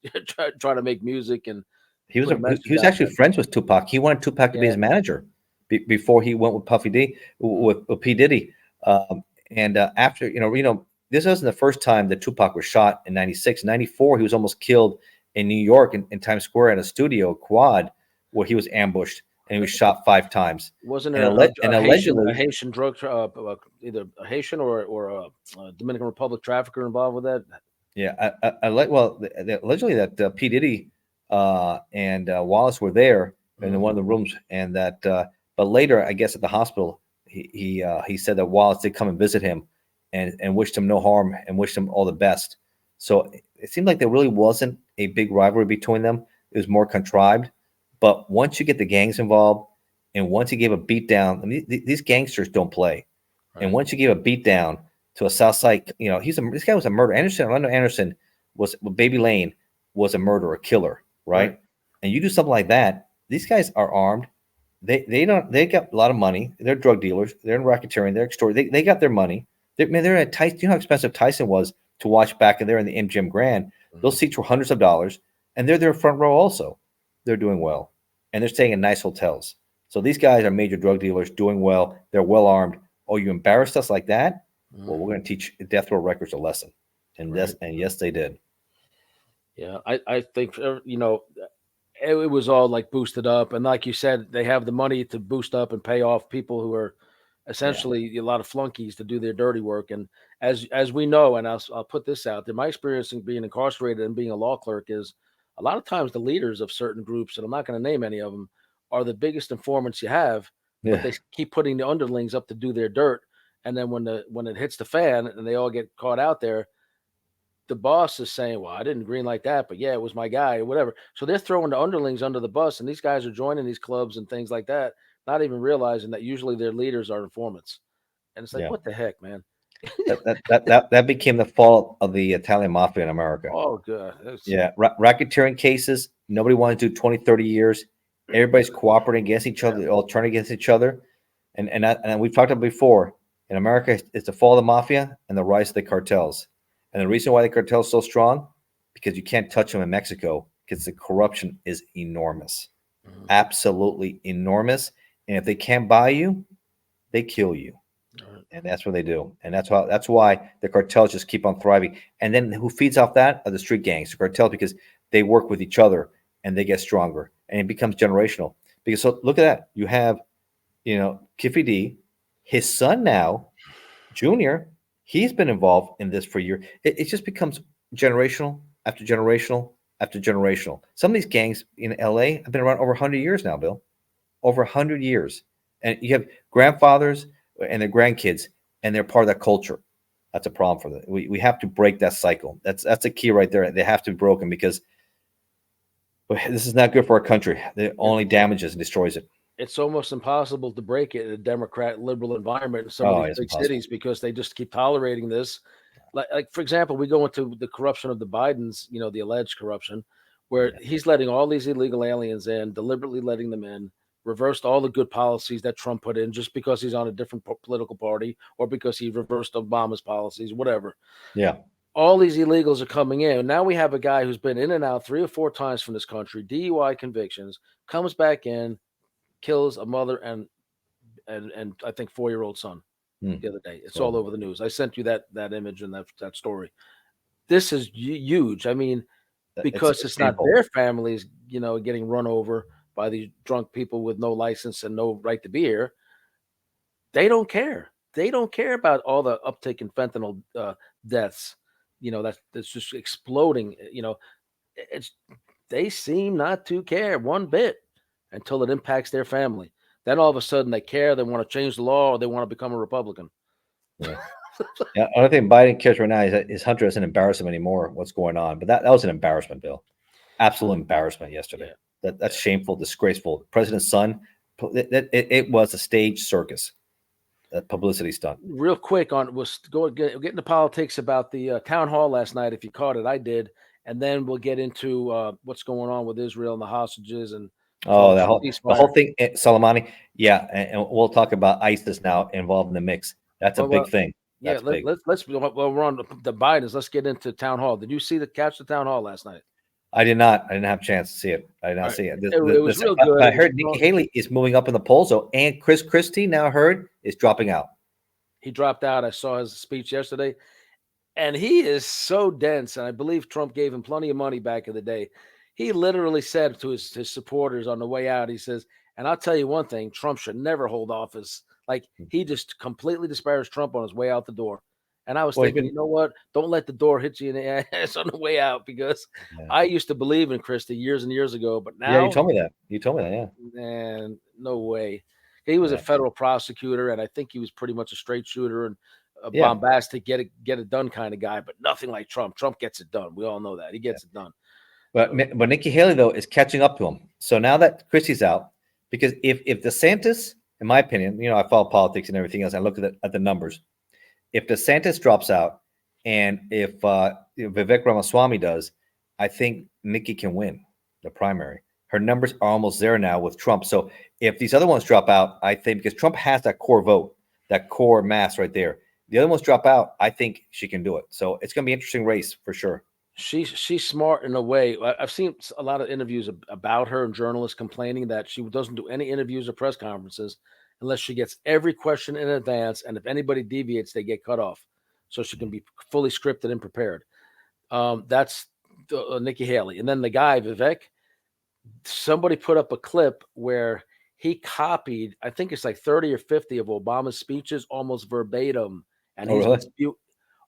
try to make music and put a he message was out actually there. friends with Tupac. He wanted Tupac to be Yeah, his manager before he went with Puffy D with P Diddy. And after this wasn't the first time that Tupac was shot in '96. '94, he was almost killed in New York in Times Square at a studio quad where he was ambushed and he was shot 5 times. wasn't And there a allegedly, Haitian drug either a Haitian or a Dominican Republic trafficker involved with that? yeah, well, allegedly that P Diddy and Wallace were there in Mhm. one of the rooms, and that but later, I guess at the hospital, he said that Wallace did come and visit him, and wished him no harm and wished him all the best. So it seemed like there really wasn't a big rivalry between them. It was more contrived. But once you get the gangs involved, and once he gave a beat down, I mean, these gangsters don't play. And Right, once you give a beat down to a South Side, this guy was a murderer. Orlando Anderson Baby Lane was a murderer, a killer, right, right? And you do something like that, these guys are armed. They got a lot of money. They're drug dealers. They're in racketeering. They're extorting. They got their money. They're at Tyson. You know how expensive Tyson was to watch back in there in the MGM Grand. mhm, Those seats were hundreds of dollars, and they're their front row also. They're doing well, and they're staying in nice hotels. So these guys are major drug dealers doing well. They're well armed. Oh, you embarrassed us like that? Well, mhm, we're going to teach Death Row Records a lesson, right. and yes, they did. Yeah, I think it was all like boosted up, and like you said, they have the money to boost up and pay off people who are essentially a lot of flunkies to do their dirty work. And as we know, and I'll put this out there, my experience in being incarcerated and being a law clerk is a lot of times the leaders of certain groups, and I'm not going to name any of them, are the biggest informants you have, but Yeah. they keep putting the underlings up to do their dirt. And then when it hits the fan and they all get caught out there, the boss is saying, "Well, I didn't green like that, but yeah, it was my guy," or whatever. So they're throwing the underlings under the bus, and these guys are joining these clubs and things like that, not even realizing that usually their leaders are informants. And it's like, Yeah. what the heck, man? That became the fault of the Italian mafia in America. Oh, God. Yeah, racketeering cases. Nobody wanted to do 20, 30 years. Everybody's cooperating against each other, all turning against each other. And we've talked about before, in America, it's the fall of the mafia and the rise of the cartels. And the reason why the cartel's so strong, because you can't touch them in Mexico, because the corruption is enormous. Mhm. Absolutely enormous. And if they can't buy you, they kill you. All right. And that's what they do. And that's why the cartels just keep on thriving. And then who feeds off that are the street gangs, the cartels, because they work with each other and they get stronger. And it becomes generational. Because so look at that. You have, Kiffy D, his son now, Junior, he's been involved in this for years. It just becomes generational after generational after generational. Some of these gangs in LA have been around over 100 years now, Bill. Over 100 years. And you have grandfathers and their grandkids, and they're part of that culture. That's a problem for them. We have to break that cycle. That's a key right there. They have to be broken because this is not good for our country. It only damages and destroys it. It's almost impossible to break it in a Democrat liberal environment in some of Oh, these it's big impossible. cities because they just keep tolerating this. Like for example, we go into the corruption of the Bidens, the alleged corruption, where Yeah. he's letting all these illegal aliens in, deliberately letting them in, reversed all the good policies that Trump put in just because he's on a different political party or because he reversed Obama's policies, whatever. Yeah. All these illegals are coming in. Now we have a guy who's been in and out 3 or 4 times from this country, DUI convictions, comes back in, kills a mother and I think 4-year-old son Hmm. the other day. It's all So over the news. I sent you that image and that story. This is huge. I mean, because it's it's not painful. their families, getting run over by these drunk people with no license and no right to be here. They don't care. They don't care about all the uptick in fentanyl deaths. That's just exploding. It's they seem not to care one bit until it impacts their family. Then all of a sudden they care. They want to change the law or they want to become a Republican. Yeah. Yeah. Only thing Biden cares right now is Hunter doesn't embarrass him anymore. What's going on? But that was an embarrassment, Bill. Absolute embarrassment yesterday. Yeah. That's shameful, disgraceful. President's son. It was a stage circus, a publicity stunt. Real quick on was go get into politics about the town hall last night. If you caught it, I did, and then we'll get into what's going on with Israel and the hostages and Oh, talks the whole ceasefire. thing, Soleimani. Yeah, and we'll talk about ISIS now involved in the mix. That's a Well, big thing. yeah. That's big. Let's well, we're on the Bidens. Let's get into town hall. Did you catch the town hall last night? I did not. I didn't have a chance to see it. I did All not right, see it. it was real good. I It was heard Nikki Haley is moving up in the polls, though, and Chris Christie now heard is dropping out. He dropped out. I saw his speech yesterday. And he is so dense, and I believe Trump gave him plenty of money back in the day. He literally said to his supporters on the way out, he says, and I'll tell you one thing, Trump should never hold office. Like he just completely disparaged Trump on his way out the door. And I was Well, he's thinking, been. you know what? Don't let the door hit you in the ass on the way out because Yeah. I used to believe in Christie years and years ago, but Yeah, you now, told me that. You told me that. Yeah. man, no way. He was a Yeah. federal prosecutor, and I think he was pretty much a straight shooter and a Yeah. bombastic, get it done kind of guy, but nothing like Trump. Trump gets it done. We all know that. He gets it done. But So, but Nikki Haley though is catching up to him. So now that Christie's out, because if DeSantis, in my opinion, I follow politics and everything else. I look at the numbers. If DeSantis drops out, and if Vivek Ramaswamy does, I think Nikki can win the primary. Her numbers are almost there now with Trump. So if these other ones drop out, I think because Trump has that core vote, that core mass right there. The other ones drop out, I think she can do it. So it's going to be an interesting race for sure. she's smart in a way. I've seen a lot of interviews about her and journalists complaining that she doesn't do any interviews or press conferences unless she gets every question in advance, and if anybody deviates, they get cut off, so she can be fully scripted and prepared. That's Nikki Haley, and then the guy Vivek. Somebody put up a clip where he copied, I think it's like 30 or 50 of Obama's speeches almost verbatim. And Oh, he's been really?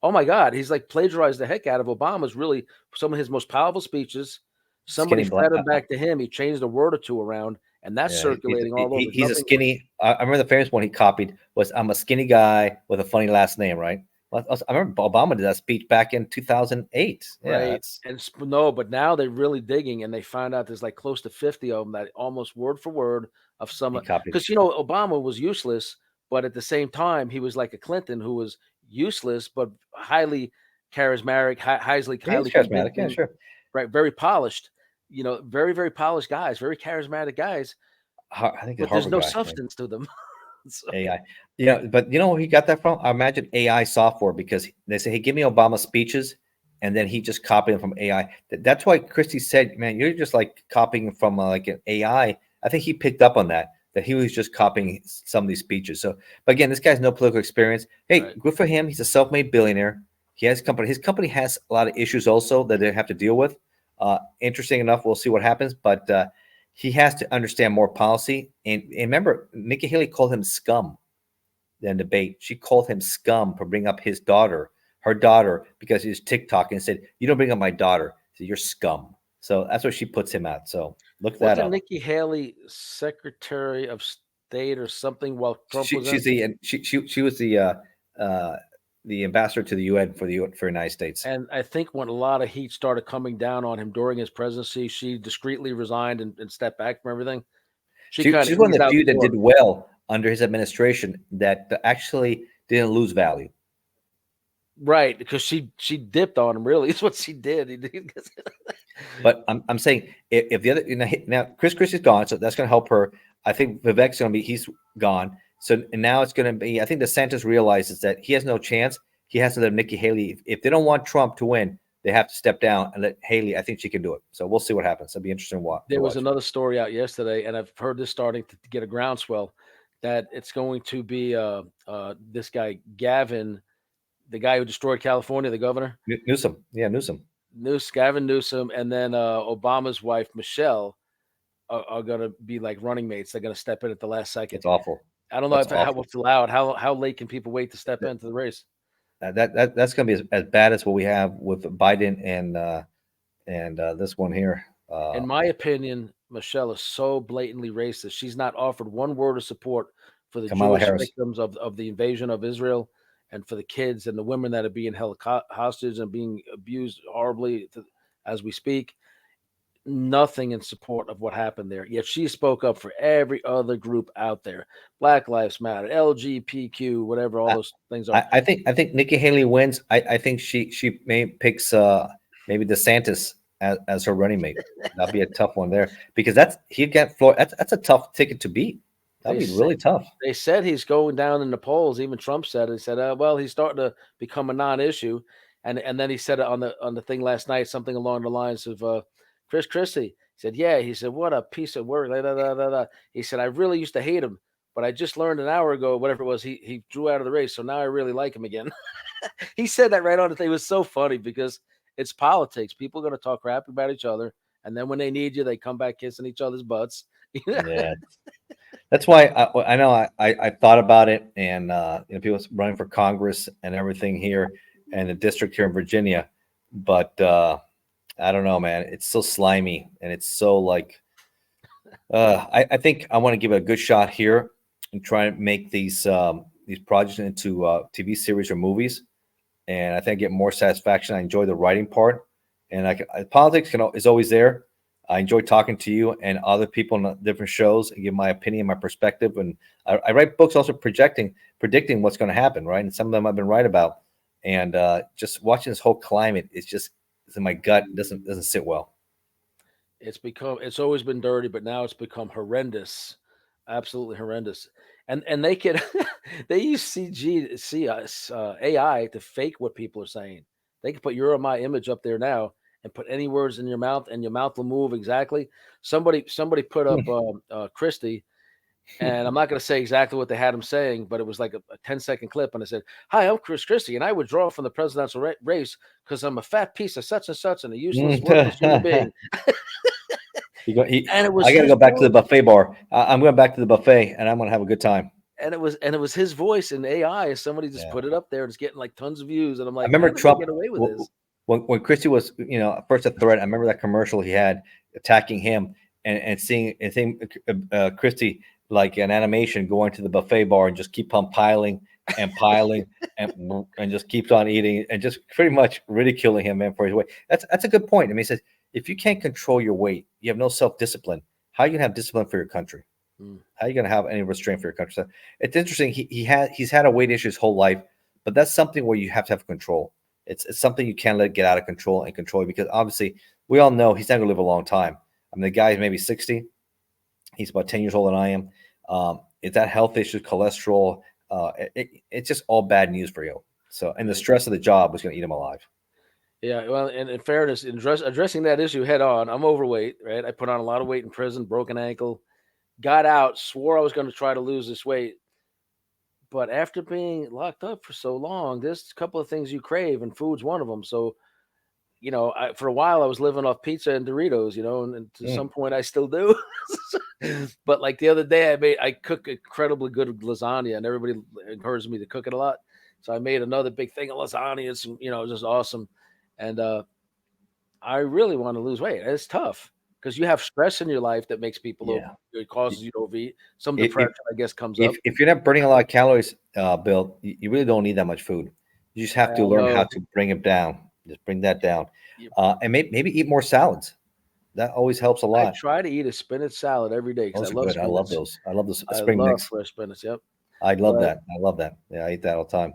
oh my God, he's like plagiarized the heck out of Obama's really some of his most powerful speeches. Somebody Skinny black. fed him back to him. He changed a word or two around, and that's Yeah, circulating all over. he's a Nothing skinny. I remember the famous one he copied was "I'm a skinny guy with a funny last name." Right. Well, I remember Obama did that speech back in 2008. Yeah, right. that's And no, but now they're really digging, and they found out there's like close to 50 of them that almost word for word of he some copied. because you know Obama was useless, but at the same time he was like a Clinton who was useless but highly charismatic, He's highly charismatic. Yeah, convincing, sure. right? Very polished, you know, very polished guys, very charismatic guys, I think he's a but there's Harvard no guy. Yeah. substance to them. So, AI. Yeah, but you know where he got that from? I imagine AI software because they say, "Hey, give me Obama speeches," and then he just copied them from AI. That's why Christie said, "Man, you're just like copying from like an AI." I think he picked up on that he was just copying some of these speeches. So, but again, this guy's no political experience. Hey, right. good for him. He's a self-made billionaire. He has a company. His company has a lot of issues also that they have to deal with. Interesting enough, we'll see what happens, but. He has to understand more policy. And remember, Nikki Haley called him scum in debate. She called him scum for bringing up her daughter, because he's TikTok and said, "You don't bring up my daughter. So you're scum." So that's what she puts him at. So look that Wasn't up. Nikki Haley Secretary of State or something while Trump was in? She was the ambassador to the UN for the United States. And I think when a lot of heat started coming down on him during his presidency, she discreetly resigned and stepped back from everything. She kind of She's one of eased the out few the that door. did well under his administration that actually didn't lose value. Right, because she dipped on him. Really, is what she did. But I'm saying if the other now Chris Christie's gone, so that's going to help her. I think Vivek's going to be he's gone. So and now it's going to be. I think DeSantis realizes that he has no chance. He has to let Nikki Haley. If they don't want Trump to win, they have to step down and let Haley. I think she can do it. So we'll see what happens. It'll be interesting to There was watch. another story out yesterday, and I've heard this starting to get a groundswell that it's going to be this guy Gavin, the guy who destroyed California, the governor. Newsom, yeah, Newsom. Gavin Newsom, and then Obama's wife Michelle are going to be like running mates. They're going to step in at the last second. That's awful. I don't know That's if how awful. what's allowed. How late can people wait to step into the race? That's going to be as bad as what we have with Biden and this one here. In my opinion, Michelle is so blatantly racist. She's not offered one word of support for the Kamala Jewish Harris. victims of the invasion of Israel and for the kids and the women that are being held hostage and being abused horribly as we speak. Nothing in support of what happened there. Yet she spoke up for every other group out there. Black Lives Matter, LGBTQ, whatever all those things are. I think Nikki Haley wins. I think she may picks maybe DeSantis as her running mate. That'll be a tough one there because he get Florida. That's a tough ticket to beat. That'll They be say, really tough. they said he's going down in the polls. Even Trump said it. He said, "Well, he's starting to become a non-issue," and then he said it on the thing last night, something along the lines of Chris Christie. He said, "Yeah," he said, "What a piece of work." Da, da, da, da, da. He said, "I really used to hate him, but I just learned an hour ago, whatever it was, he drew out of the race, so now I really like him again." He said that right on the thing. It was so funny because it's politics. People are going to talk crap about each other, and then when they need you, they come back kissing each other's butts. Yeah, that's why I know I thought about it, and people running for Congress and everything here, and the district here in Virginia, but I don't know, man. It's so slimy, and it's so like I think I want to give it a good shot here and try and make these projects into TV series or movies, and I think I get more satisfaction. I enjoy the writing part, and politics is always there. I enjoy talking to you and other people on different shows and give my opinion, my perspective, and I write books also predicting what's going to happen, right? And some of them I've been right about, and just watching this whole climate, it's in my gut. It doesn't sit well. It's always been dirty, but now it's become horrendous, absolutely horrendous. And they can they use AI to fake what people are saying. They can put your or my image up there now and put any words in your mouth, and your mouth will move exactly. Somebody put up Christie, and I'm not going to say exactly what they had him saying, but it was like a 10-second clip, and I said, "Hi, I'm Chris Christie, and I withdraw from the presidential race because I'm a fat piece of such and such and a useless, worthless human being." And it was I got to his go back to the voice. buffet bar. I'm going back to the buffet, and I'm going to have a good time. And it was his voice in AI, and somebody just Yeah. put it up there, and it's getting like tons of views. And I'm I like, remember how did they Trump get away with this? when Christie was, first a threat. I remember that commercial he had attacking him, and seeing Christie like an animation going to the buffet bar and just keep on piling and piling and just keeps on eating and just pretty much ridiculing him, man, for his weight. That's a good point. I mean, he says if you can't control your weight, you have no self discipline. How are you gonna have discipline for your country? Mm. How are you gonna have any restraint for your country? So it's interesting. He's had a weight issue his whole life, but that's something where you have to have control. It's something you can't let get out of control and control, because obviously we all know he's not gonna live a long time. I mean, the guy is maybe 60. He's about 10 years older than I am. It's that health issues, cholesterol. It's just all bad news for you. So, and the stress of the job was going to eat him alive. Yeah, well, and in fairness, addressing that issue head on, I'm overweight, right? I put on a lot of weight in prison, broken ankle, got out, swore I was going to try to lose this weight. But after being locked up for so long, there's a couple of things you crave, and food's one of them. So, for a while I was living off pizza and Doritos, and to some point I still do. But like the other day, I cook incredibly good lasagna, and everybody encourages me to cook it a lot. So I made another big thing of lasagna. It's just awesome, and I really want to lose weight. It's tough because you have stress in your life that makes people Yeah. it causes you to overeat. Some If, depression, I guess, comes up. if you're not burning a lot of calories, Bill, you really don't need that much food. You just have I to learn how know. to bring it down. Just bring that down, Yep. and maybe eat more salads. That always helps a I lot. try to eat a spinach salad every day because I Those are love good. I love spinach. those. I love the I spring love mix. fresh spinach. Yep. I love But that. I love that. Yeah, I eat that all the time.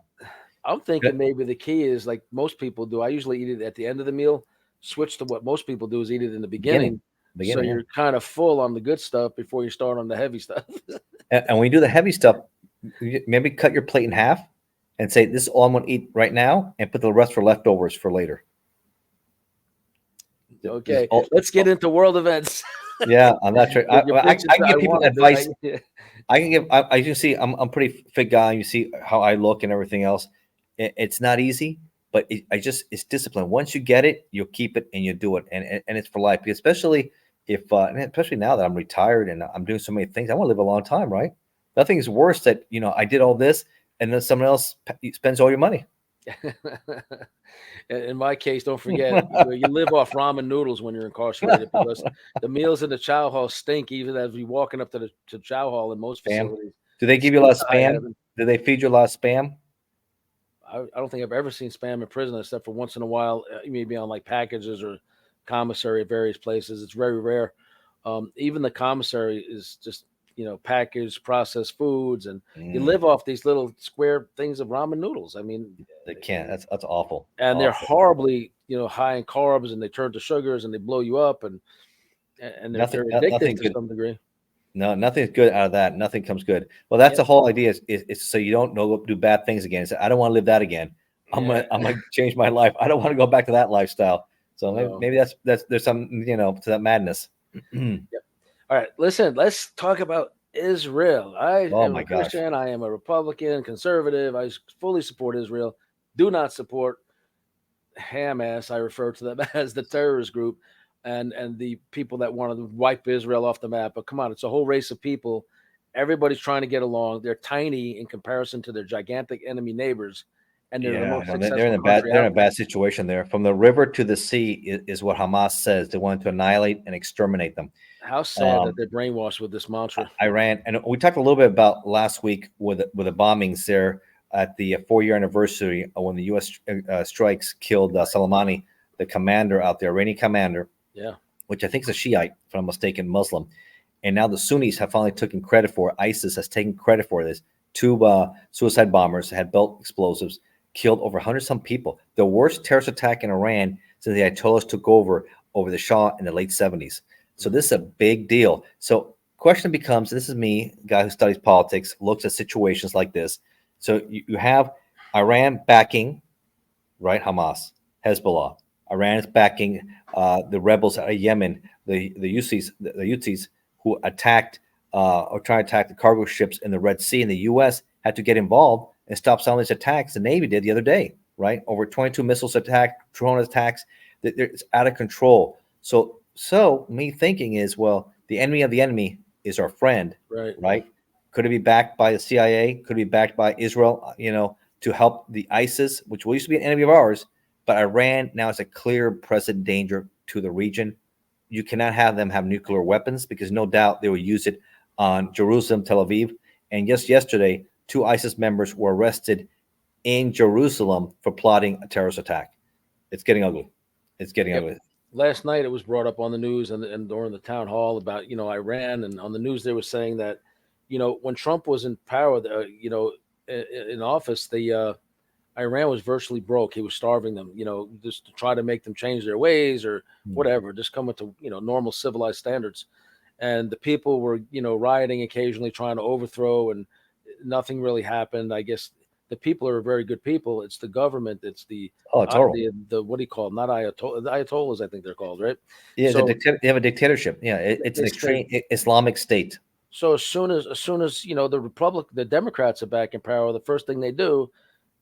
I'm Good. thinking maybe the key is like most people do. I usually eat it at the end of the meal. Switch to what most people do is eat it in the Beginning, beginning, so yeah. you're kind of full on the good stuff before you start on the heavy stuff. And when you do the heavy stuff, maybe cut your plate in half and say, "This is all I'm going to eat right now," and put the rest for leftovers for later. Just Okay, let's get into world events. yeah, I'm not sure. You're preaching I to can I give people wanted to advice. I can give. You see, I'm a pretty fit guy. You see how I look and everything else. It's not easy, but it's discipline. Once you get it, you'll keep it and you do it, and it's for life. Especially if, and especially now that I'm retired and I'm doing so many things, I want to live a long time, right? Nothing is worse that I did all this and then someone else spends all your money. In my case, don't forget you live off ramen noodles when you're incarcerated because the meals in the chow hall stink even as we walking up to the chow hall in most Spam. facilities. Do they give you a lot Stinks of to high spam? heaven. Do they feed you a lot of spam? I don't think I've ever seen spam in prison except for once in a while, maybe on like packages or commissary at various places. It's very rare. Even the commissary is just packaged processed foods, and you live off these little square things of ramen noodles. I mean, They can't. That's awful. and they're Awful. horribly high in carbs, and they turn to sugars, and they blow you up, and they're addictive Nothing to good. some degree. No, nothing's good out of that. Nothing comes good. Well, that's Yeah, the whole idea is so you don't do bad things again. So I don't want to live that again. yeah, I'm gonna change my life. I don't want to go back to that lifestyle. So no. maybe that's there's some to that madness. Yep. All right, listen. Let's talk about Israel. I Oh am my a gosh. Christian. I am a Republican, conservative. I fully support Israel. Do not support Hamas. I refer to them as the terrorist group, and the people that want to wipe Israel off the map. But come on, it's a whole race of people. Everybody's trying to get along. They're tiny in comparison to their gigantic enemy neighbors, and they're the Yeah, most no, they're in successful a bad country out there. situation there. From the river to the sea is what Hamas says. They want to annihilate and exterminate them. How sad that they're brainwashed with this mantra. Iran, and we talked a little bit about last week with the bombings there at the 4-year anniversary when the U.S. Strikes killed Soleimani, the commander out there, Iranian commander, Yeah. which I think is a Shiite, if I'm not mistaken, Muslim. And now the Sunnis have finally taken credit for it. ISIS has taken credit for this. 2 suicide bombers had belt explosives, killed over 100 some people. The worst terrorist attack in Iran since the Ayatollahs took over the Shah in the late 70s. So this is a big deal. So question becomes, this is me, guy who studies politics, looks at situations like this. So you have Iran backing, right, Hamas, Hezbollah. Iran is backing the rebels out of Yemen, the Houthis who attacked or tried to attack the cargo ships in the Red Sea. And the U.S. had to get involved and stop some of these attacks. The Navy did the other day, right? Over 22 missiles attacked, drone attacks. It's out of control. So So me thinking is, well, the enemy of the enemy is our friend, Right. right? Could it be backed by the CIA? Could it be backed by Israel? To help the ISIS, which used to be an enemy of ours, but Iran now is a clear present danger to the region. You cannot have them have nuclear weapons because no doubt they will use it on Jerusalem, Tel Aviv. And just yesterday, two ISIS members were arrested in Jerusalem for plotting a terrorist attack. It's getting ugly. It's getting Yep. ugly. Last night it was brought up on the news and during the town hall about Iran, and on the news they were saying that when Trump was in power, in office, the Iran was virtually broke. He was starving them, just to try to make them change their ways or Hmm. whatever, just come into normal civilized standards. And the people were rioting occasionally, trying to overthrow, and nothing really happened. I guess the people are very good people. It's the government. It's Oh, it's horrible. the what do you call them? Not ayatollah, the ayatollahs, I think they're called, right? Yeah, So they have a dictatorship. Yeah, it's they an say extreme Islamic state. so as soon as the Democrats are back in power, the first thing they do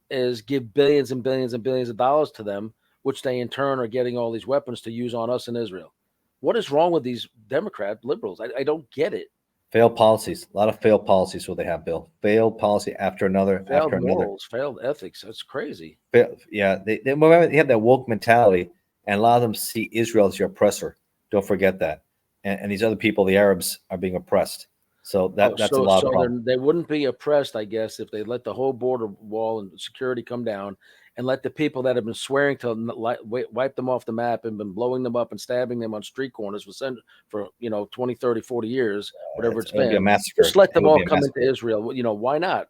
is give billions and billions and billions of dollars to them, which they in turn are getting all these weapons to use on us in Israel. What is wrong with these Democrat liberals? I don't get it. Failed policies. A lot of failed policies. What they have, Bill. Failed policy after another, Failed after another. morals, failed ethics. That's crazy. Yeah, remember they have that woke mentality, and a lot of them see Israel as your oppressor. Don't forget that. And these other people, the Arabs, are being oppressed. So Oh, that's a lot of problem. they wouldn't be oppressed, I guess, if they let the whole border wall and security come down, and let the people that have been swearing to wipe them off the map and been blowing them up and stabbing them on street corners for 20, 30, 40 years, whatever it's It'll be a been, just massacre. let It them will all be a come into massacre. Israel. Why not?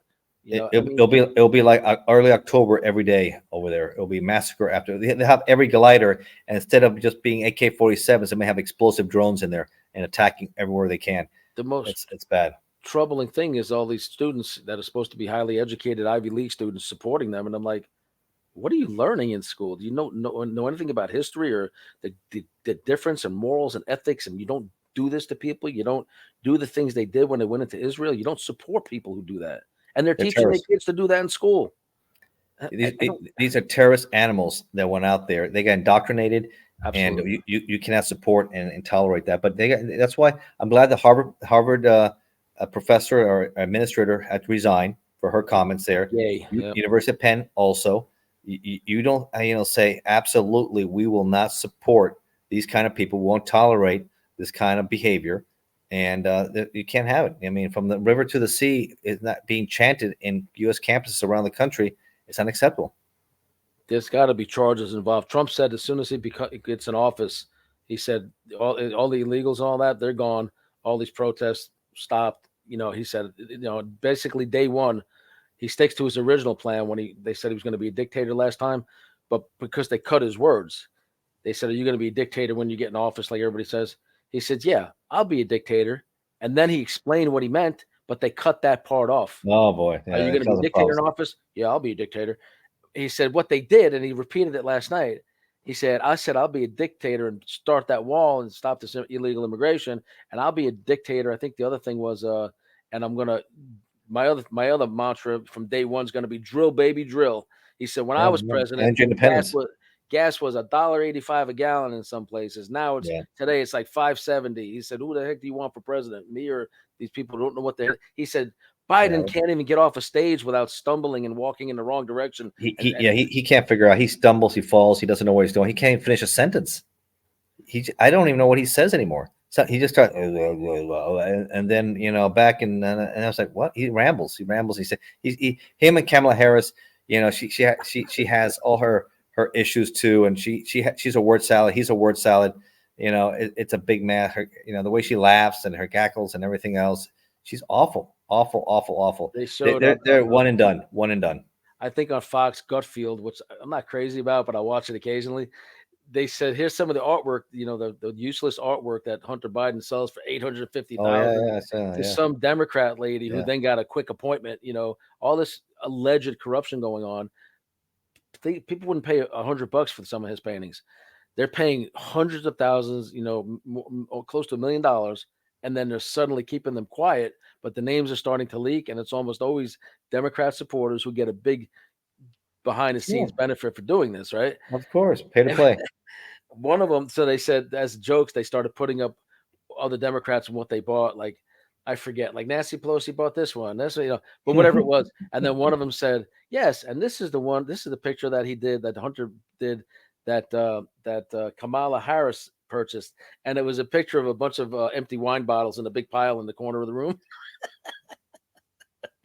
I mean, It'll be like early October every day over there. It'll be massacre after they have every glider, and instead of just being AK-47s, they may have explosive drones in there and attacking everywhere they can. the most It's bad. troubling thing is all these students that are supposed to be highly educated Ivy League students supporting them, and I'm like, what are you learning in school? Do you know anything about history or the difference in morals and ethics? And you don't do this to people. You don't do the things they did when they went into Israel. You don't support people who do that, and they're They're teaching their terrorists. kids to do that in school. These, I don't these are terrorist animals that went out there. They got indoctrinated, and absolutely. you cannot support and tolerate that. But that's why I'm glad the Harvard professor or administrator had to resign for her comments there. Yay! Yeah. University of Penn also. You don't say absolutely we will not support these kind of people. We won't tolerate this kind of behavior, and you can't have it. I mean, from the river to the sea is not being chanted in U.S. campuses around the country. It's unacceptable. There's got to be charges involved. Trump said as soon as he gets in office, he said all the illegals and all that, they're gone. All these protests stopped. He said basically day one he sticks to his original plan when they said he was going to be a dictator last time, but because they cut his words, they said, "Are you going to be a dictator when you get in office?" Like everybody says. He said, "Yeah, I'll be a dictator," and then he explained what he meant, but they cut that part off. Oh boy, Are yeah, you that going to be a causes dictator in problems. office? Yeah, I'll be a dictator. He said what they did, and he repeated it last night. He said, "I said I'll be a dictator and start that wall and stop this illegal immigration, and I'll be a dictator." I think the other thing was, and I'm gonna my other mantra from day one is going to be drill, baby, drill. He said when I Yeah, was yeah. president, Energy gas independence. was gas was $1.85 a gallon in some places. Now it's Yeah, today it's like 5.70. He said, "Who the heck do you want for president? Me or these people who don't know what they're?" He said, yeah. "Biden can't even get off a stage without stumbling and walking in the wrong direction." And He can't figure out. He stumbles, he falls, he doesn't know what he's doing. He can't even finish a sentence. I don't even know what he says anymore. So he just starts, and then back and I was like, what? He rambles. He rambles. He said him and Kamala Harris. She has all her issues too, and she's a word salad. He's a word salad. It's a big man. The way she laughs and her cackles and everything else. She's awful, awful, awful, awful. they showed They're one and done. One and done. I think on Fox Gutfield, which I'm not crazy about, but I watch it occasionally. They said, "Here's some of the artwork, the useless artwork that Hunter Biden sells for eight hundred fifty Oh yeah, thousand yeah, to yeah, some Democrat lady who yeah. then got a quick appointment." All this alleged corruption going on. People wouldn't pay $100 for some of his paintings. They're paying hundreds of thousands, close to $1 million, and then they're suddenly keeping them quiet. But the names are starting to leak, and it's almost always Democrat supporters who get a big behind the Sure, scenes benefit for doing this, right? of course, pay to And play. one of them. So they said as jokes, they started putting up other Democrats and what they bought. Like I forget, like Nancy Pelosi bought this one. That's but whatever it was. And then one of them said, "Yes, and this is the one. This is the picture that he did, that Hunter did, that Kamala Harris purchased, and it was a picture of a bunch of empty wine bottles in a big pile in the corner of the room."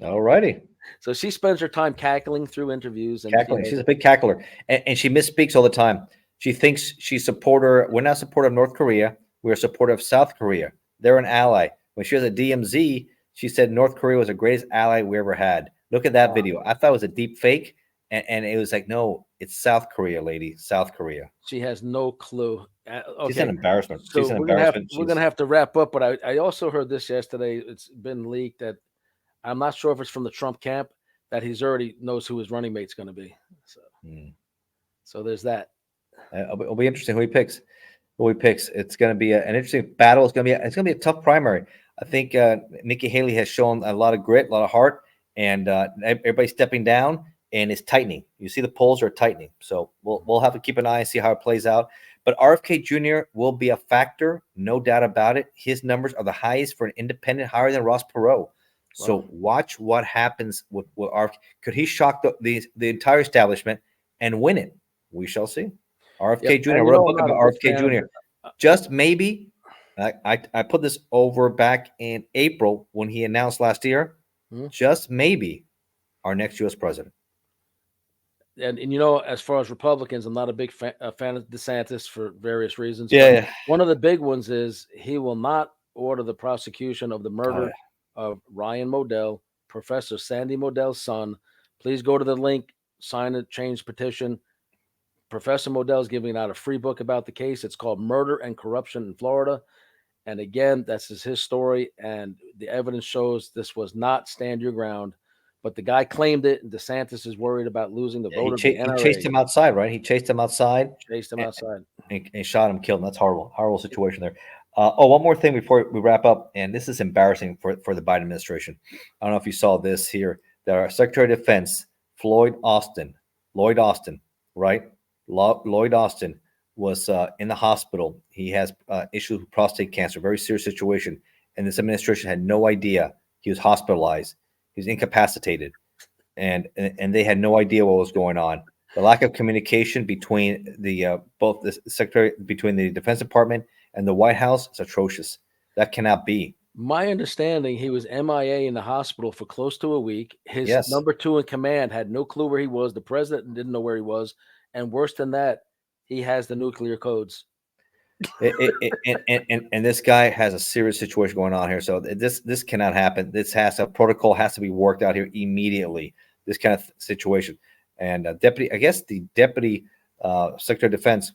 All righty. So she spends her time cackling through interviews and Cackling. She's a big cackler, and she misspeaks all the time. She thinks she's supporter. We're not supportive of North Korea. We're supportive of South Korea. They're an ally. When she was at DMZ, she said North Korea was the greatest ally we ever had. Look at that video. I thought it was a deep fake, and it was like, no, it's South Korea, lady. South Korea. She has no clue. Okay. She's an embarrassment. So She's an embarrassment. We're gonna have to wrap up. But I also heard this yesterday. It's been leaked that I'm not sure if it's from the Trump camp that he's already knows who his running mate's going to be. So, so there's that. It'll be interesting who he picks. Who he picks. It's going to be an interesting battle. It's going to be a tough primary. I think Nikki Haley has shown a lot of grit, a lot of heart, and everybody's stepping down, and it's tightening. You see the polls are tightening. So we'll have to keep an eye and see how it plays out. But RFK Jr. will be a factor, no doubt about it. His numbers are the highest for an independent, higher than Ross Perot. So watch what happens with RFK. Could he shock the entire establishment and win it? We shall see. RFK Jr. I wrote a book about RFK Jr. Just maybe, I put this over back in April when he announced last year, just maybe our next U.S. president. And as far as Republicans, I'm not a big fan of DeSantis for various reasons. Yeah. One of the big ones is he will not order the prosecution of the murder of Ryan Modell, Professor Sandy Modell's son. Please go to the link, sign a change petition. Professor Modell is giving out a free book about the case. It's called Murder and Corruption in Florida. And again, that's his story. And the evidence shows this was not stand your ground. But the guy claimed it, and DeSantis is worried about losing the vote of the NRA. He chased him outside, right? He chased him outside. And shot him, killed him. That's horrible. Horrible situation there. One more thing before we wrap up, and this is embarrassing for the Biden administration. I don't know if you saw this here. That our Secretary of Defense, Lloyd Austin, right? Lloyd Austin was in the hospital. He has issues with prostate cancer, very serious situation. And this administration had no idea he was hospitalized. He was incapacitated. And they had no idea what was going on. The lack of communication between both the secretary, between the Defense Department and the White House is atrocious. That cannot be. My understanding, he was MIA in the hospital for close to a week. His number two in command had no clue where he was. The president didn't know where he was. And worse than that, he has the nuclear codes. And this guy has a serious situation going on here. So this cannot happen. Protocol has to be worked out here immediately. This kind of situation. And the deputy Secretary of Defense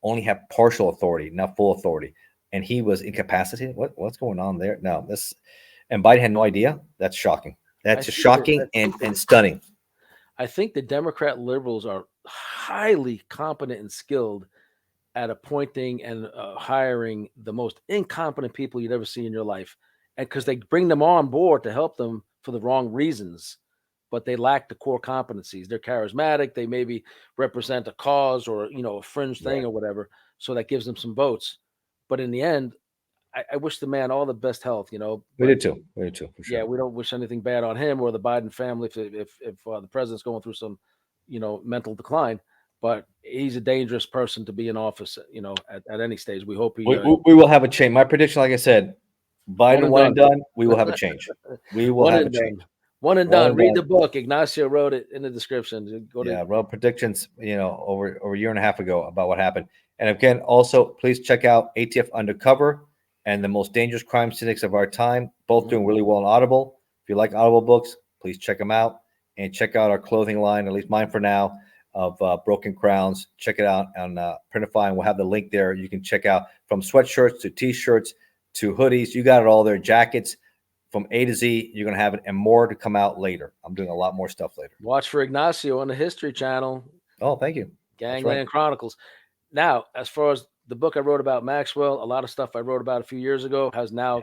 only had partial authority, not full authority, and he was incapacitated. What's going on there? No, and Biden had no idea. That's shocking. That's just shocking and stunning. I think the Democrat liberals are highly competent and skilled at appointing and hiring the most incompetent people you'd ever see in your life, and because they bring them on board to help them for the wrong reasons. But they lack the core competencies. They're charismatic. They maybe represent a cause or, a fringe thing or whatever. So that gives them some votes. But in the end, I wish the man all the best health, We do too. For sure. Yeah, we don't wish anything bad on him or the Biden family if the president's going through some, mental decline. But he's a dangerous person to be in office, at any stage. We hope we will have a change. My prediction, like I said, Biden one and done. We will have a change. We will have a change. One and done. Read the book. Ignacio wrote it in the description. Wrote predictions, over a year and a half ago about what happened. And again, also, please check out ATF Undercover and The Most Dangerous Crime Syndics of Our Time, both doing really well on Audible. If you like Audible books, please check them out. And check out our clothing line, at least mine for now, of Broken Crowns. Check it out on Printify. We'll have the link there. You can check out from sweatshirts to T-shirts to hoodies. You got it all there. Jackets. From A to Z, you're going to have it, and more to come out later. I'm doing a lot more stuff later. Watch for Ignacio on the History Channel. Oh, thank you. Gangland Chronicles. Now, as far as the book I wrote about Maxwell, a lot of stuff I wrote about a few years ago has now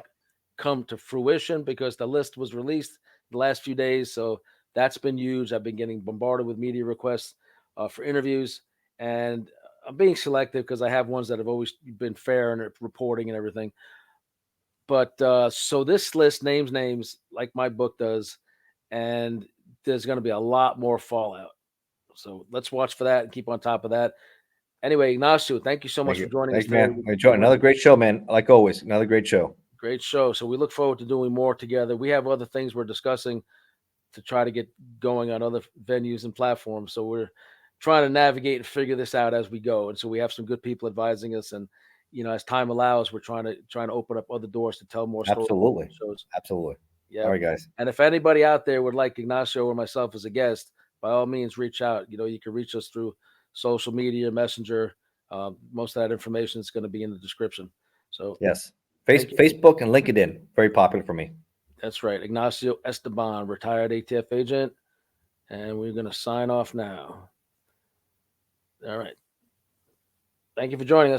come to fruition because the list was released the last few days. So that's been huge. I've been getting bombarded with media requests for interviews. And I'm being selective because I have ones that have always been fair and reporting and everything. But so this list names names like my book does, and there's going to be a lot more fallout. So let's watch for that and keep on top of that. Anyway, Ignacio, thank you so much Thank for you. joining us Thanks, today. man. Enjoy another great show, man. Like always, another great show. Great show. So we look forward to doing more together. We have other things we're discussing to try to get going on other venues and platforms. So we're trying to navigate and figure this out as we go. And so we have some good people advising us. And as time allows, we're trying to open up other doors to tell more stories. Absolutely. Shows. Absolutely. Yeah. All right, guys. And if anybody out there would like Ignacio or myself as a guest, by all means, reach out. You can reach us through social media, Messenger. Most of that information is going to be in the description. So yes, thank you. Facebook and LinkedIn, very popular for me. That's right. Ignacio Esteban, retired ATF agent. And we're going to sign off now. All right. Thank you for joining us.